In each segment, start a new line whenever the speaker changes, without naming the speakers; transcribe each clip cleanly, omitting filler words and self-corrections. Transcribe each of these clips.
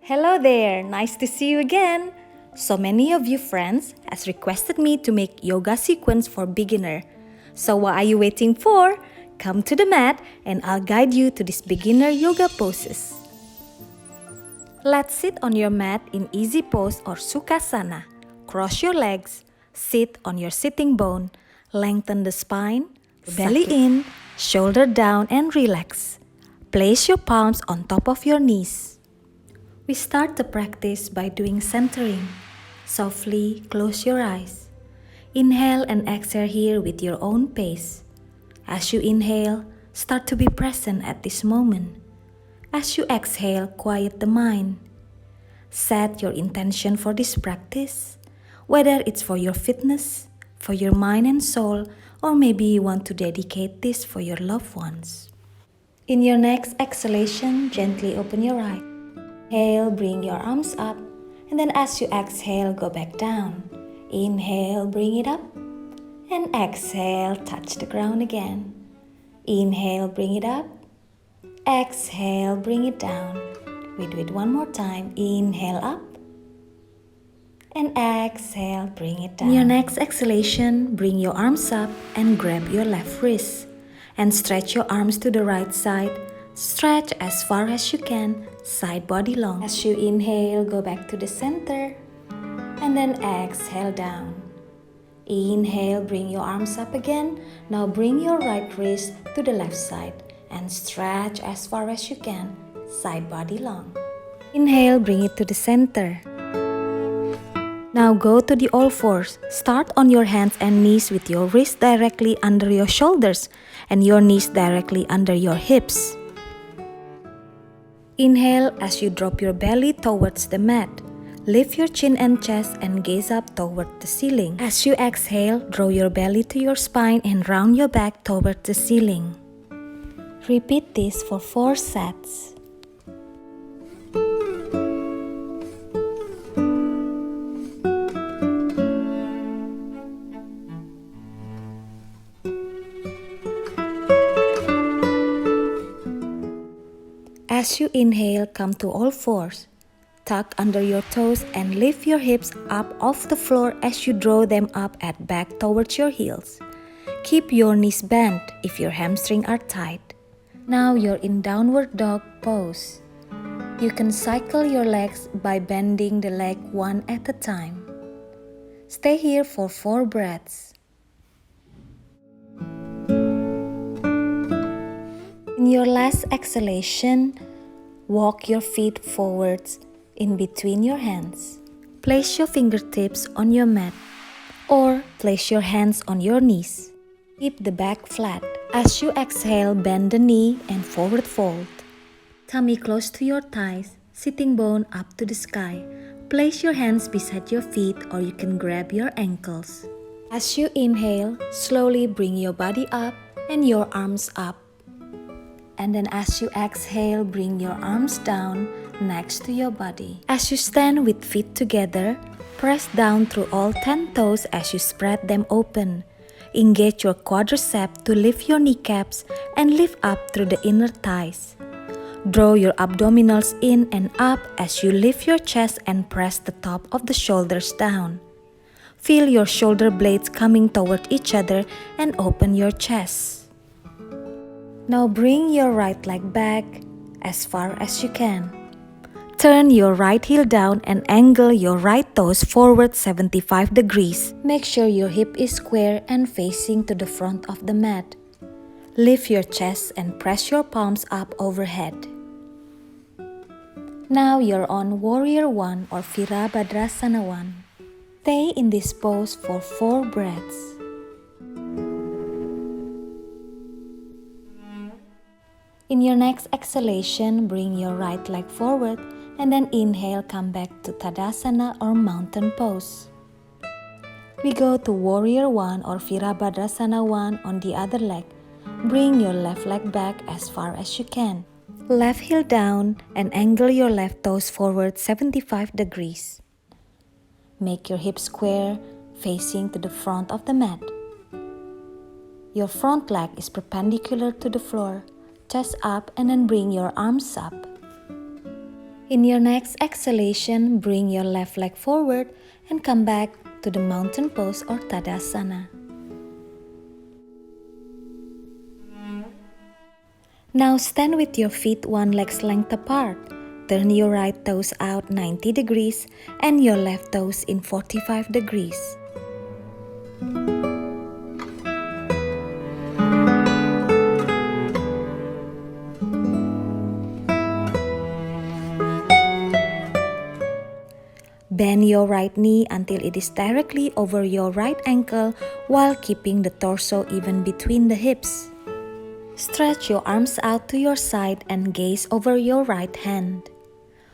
Hello there, nice to see you again. So many of you friends has requested me to make yoga sequence for beginner. So what are you waiting for? Come to the mat and I'll guide you to this beginner yoga poses. Let's sit on your mat in easy pose or Sukasana. Cross your legs, sit on your sitting bone, lengthen the spine, belly in, shoulder down and relax. Place your palms on top of your knees. We start the practice by doing centering. Softly close your eyes. Inhale and exhale here with your own pace. As you inhale, start to be present at this moment. As you exhale, quiet the mind. Set your intention for this practice, whether it's for your fitness, for your mind and soul, or maybe you want to dedicate this for your loved ones. In your next exhalation, gently open your eyes. Inhale, bring your arms up, and then as you exhale, go back down. Inhale, bring it up, and exhale, touch the ground again. Inhale, bring it up, exhale, bring it down. We do it one more time. Inhale up, and exhale, bring it down. In your next exhalation, bring your arms up and grab your left wrist, and stretch your arms to the right side. Stretch as far as you can, side body long. As you inhale, go back to the center and then exhale down. Inhale, bring your arms up again. Now bring your right wrist to the left side and stretch as far as you can, side body long. Inhale, bring it to the center. Now go to the all fours. Start on your hands and knees with your wrists directly under your shoulders and your knees directly under your hips. Inhale as you drop your belly towards the mat. Lift your chin and chest and gaze up toward the ceiling. As you exhale, draw your belly to your spine and round your back toward the ceiling. Repeat this for 4 sets. As you inhale, come to all fours. Tuck under your toes and lift your hips up off the floor as you draw them up at back towards your heels. Keep your knees bent if your hamstrings are tight. Now you're in downward dog pose. You can cycle your legs by bending the leg one at a time. Stay here for 4 breaths. In your last exhalation, walk your feet forwards in between your hands. Place your fingertips on your mat or place your hands on your knees. Keep the back flat. As you exhale, bend the knee and forward fold. Tummy close to your thighs, sitting bone up to the sky. Place your hands beside your feet or you can grab your ankles. As you inhale, slowly bring your body up and your arms up. And then as you exhale, bring your arms down next to your body. As you stand with feet together, press down through all 10 toes as you spread them open. Engage your quadriceps to lift your kneecaps and lift up through the inner thighs. Draw your abdominals in and up as you lift your chest and press the top of the shoulders down. Feel your shoulder blades coming toward each other and open your chest. Now bring your right leg back as far as you can. Turn your right heel down and angle your right toes forward 75 degrees. Make sure your hip is square and facing to the front of the mat. Lift your chest and press your palms up overhead. Now you're on Warrior 1 or Virabhadrasana 1. Stay in this pose for 4 breaths. In your next exhalation, bring your right leg forward and then inhale, come back to Tadasana or mountain pose. We go to Warrior 1 or Virabhadrasana 1 on the other leg. Bring your left leg back as far as you can. Left heel down and angle your left toes forward 75 degrees. Make your hips square, facing to the front of the mat. Your front leg is perpendicular to the floor. Chest up and then bring your arms up. In your next exhalation, bring your left leg forward and come back to the mountain pose or Tadasana. Now stand with your feet one leg's length apart. Turn your right toes out 90 degrees and your left toes in 45 degrees. Bend your right knee until it is directly over your right ankle while keeping the torso even between the hips. Stretch your arms out to your side and gaze over your right hand.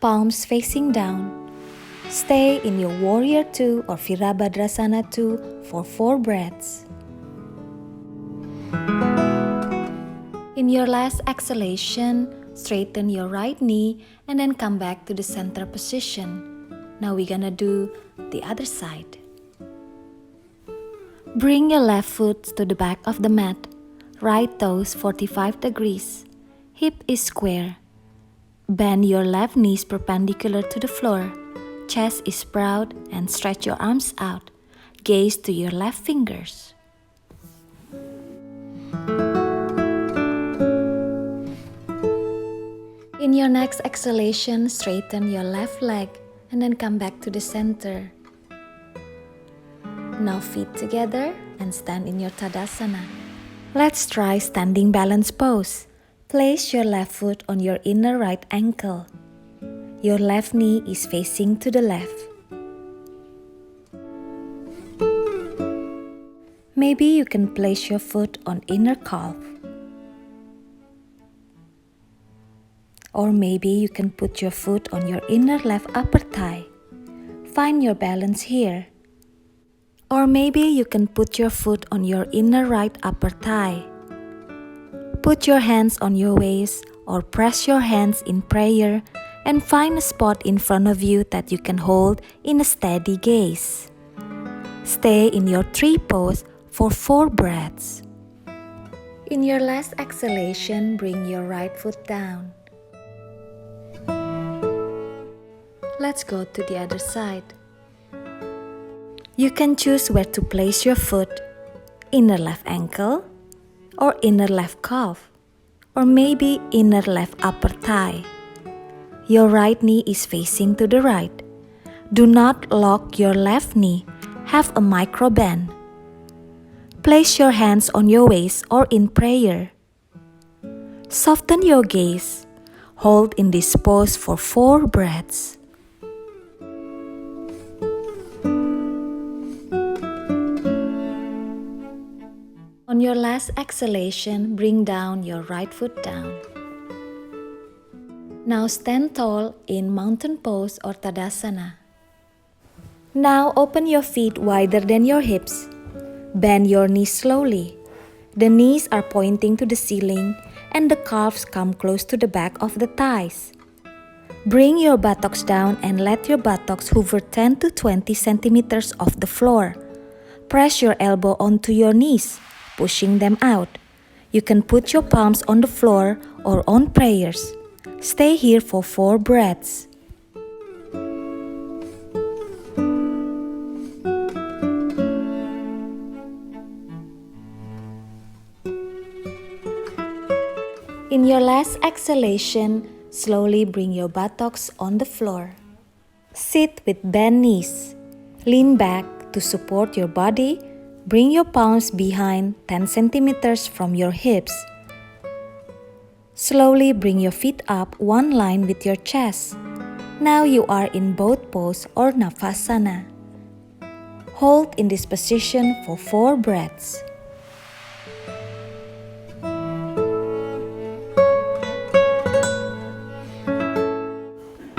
Palms facing down. Stay in your Warrior 2 or Virabhadrasana 2 for 4 breaths. In your last exhalation, straighten your right knee and then come back to the center position. Now we're gonna do the other side. Bring your left foot to the back of the mat. Right toes 45 degrees. Hip is square. Bend your left knees perpendicular to the floor. Chest is proud and stretch your arms out. Gaze to your left fingers. In your next exhalation, straighten your left leg and then come back to the center. Now feet together and stand in your Tadasana. Let's try standing balance pose. Place your left foot on your inner right ankle. Your left knee is facing to the left. Maybe you can place your foot on inner calf. Or maybe you can put your foot on your inner left upper thigh. Find your balance here. Or maybe you can put your foot on your inner right upper thigh. Put your hands on your waist or press your hands in prayer and find a spot in front of you that you can hold in a steady gaze. Stay in your tree pose for 4 breaths. In your last exhalation, bring your right foot down. Let's go to the other side. You can choose where to place your foot, inner left ankle, or inner left calf, or maybe inner left upper thigh. Your right knee is facing to the right. Do not lock your left knee, have a micro bend. Place your hands on your waist or in prayer. Soften your gaze. Hold in this pose for 4 breaths. On your last exhalation, bring down your right foot down. Now stand tall in mountain pose or Tadasana. Now open your feet wider than your hips. Bend your knees slowly. The knees are pointing to the ceiling and the calves come close to the back of the thighs. Bring your buttocks down and let your buttocks hover 10 to 20 centimeters off the floor. Press your elbow onto your knees, pushing them out. You can put your palms on the floor or on prayers. Stay here for 4 breaths. In your last exhalation, slowly bring your buttocks on the floor. Sit with bent knees. Lean back to support your body. Bring your palms behind 10 centimeters from your hips. Slowly bring your feet up one line with your chest. Now you are in boat pose or Navasana. Hold in this position for 4 breaths.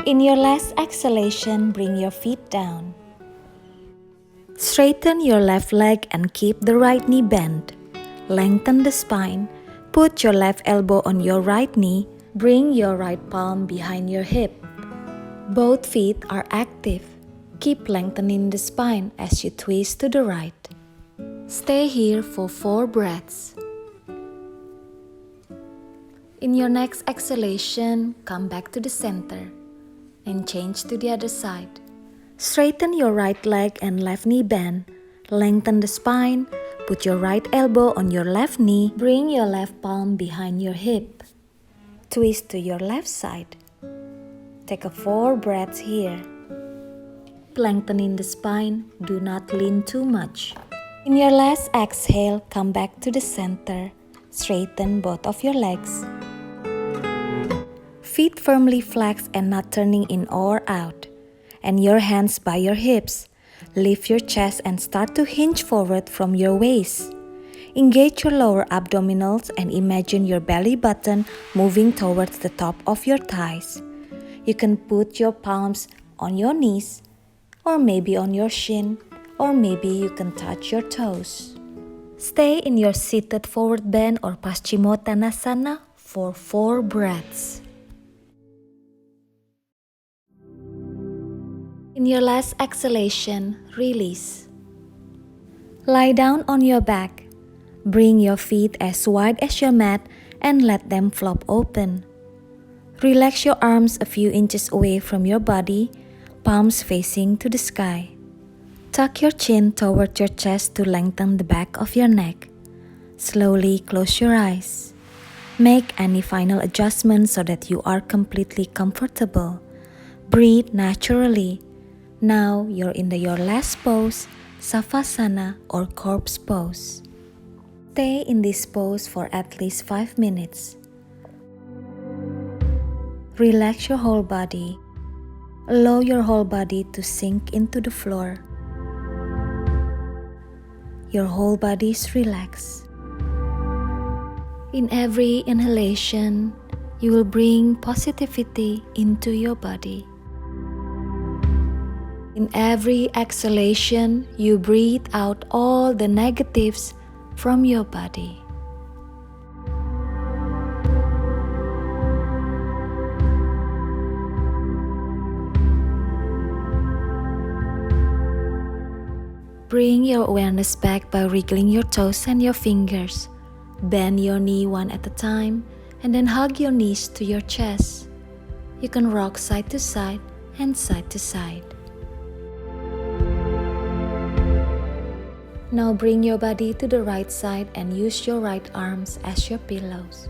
In your last exhalation, bring your feet down. Straighten your left leg and keep the right knee bent. Lengthen the spine. Put your left elbow on your right knee. Bring your right palm behind your hip. Both feet are active. Keep lengthening the spine as you twist to the right. Stay here for 4 breaths. In your next exhalation, come back to the center. and change to the other side. Straighten your right leg and left knee bend. Lengthen the spine. Put your right elbow on your left knee. Bring your left palm behind your hip. Twist to your left side. Take a 4 breaths here. Lengthening the spine. Do not lean too much. In your last exhale, come back to the center. Straighten both of your legs. Feet firmly flexed and not turning in or out. And your hands by your hips. Lift your chest and start to hinge forward from your waist. Engage your lower abdominals and imagine your belly button moving towards the top of your thighs. You can put your palms on your knees, or maybe on your shin, or maybe you can touch your toes. Stay in your seated forward bend or Paschimottanasana for 4 breaths. In your last exhalation, release. Lie down on your back. Bring your feet as wide as your mat and let them flop open. Relax your arms a few inches away from your body, palms facing to the sky. Tuck your chin toward your chest to lengthen the back of your neck. Slowly close your eyes. Make any final adjustments so that you are completely comfortable. Breathe naturally. Now you're in your last pose, Savasana or corpse pose. Stay in this pose for at least 5 minutes. Relax your whole body. Allow your whole body to sink into the floor. Your whole body is relaxed. In every inhalation, you will bring positivity into your body. In every exhalation, you breathe out all the negatives from your body. Bring your awareness back by wriggling your toes and your fingers. Bend your knee one at a time and then hug your knees to your chest. You can rock side to side and side to side. Now bring your body to the right side and use your right arms as your pillows.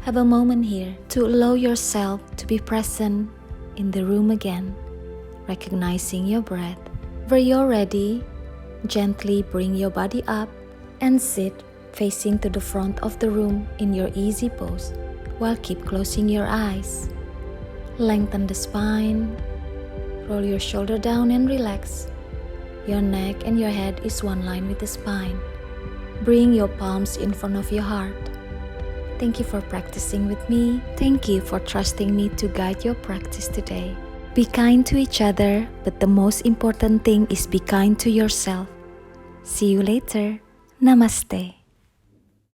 Have a moment here to allow yourself to be present in the room again, recognizing your breath. Where you're ready, gently bring your body up and sit facing to the front of the room in your easy pose while keep closing your eyes. Lengthen the spine, roll your shoulder down and relax. Your neck and your head is one line with the spine. Bring your palms in front of your heart. Thank you for practicing with me. Thank you for trusting me to guide your practice today. Be kind to each other, but the most important thing is be kind to yourself. See you later. Namaste.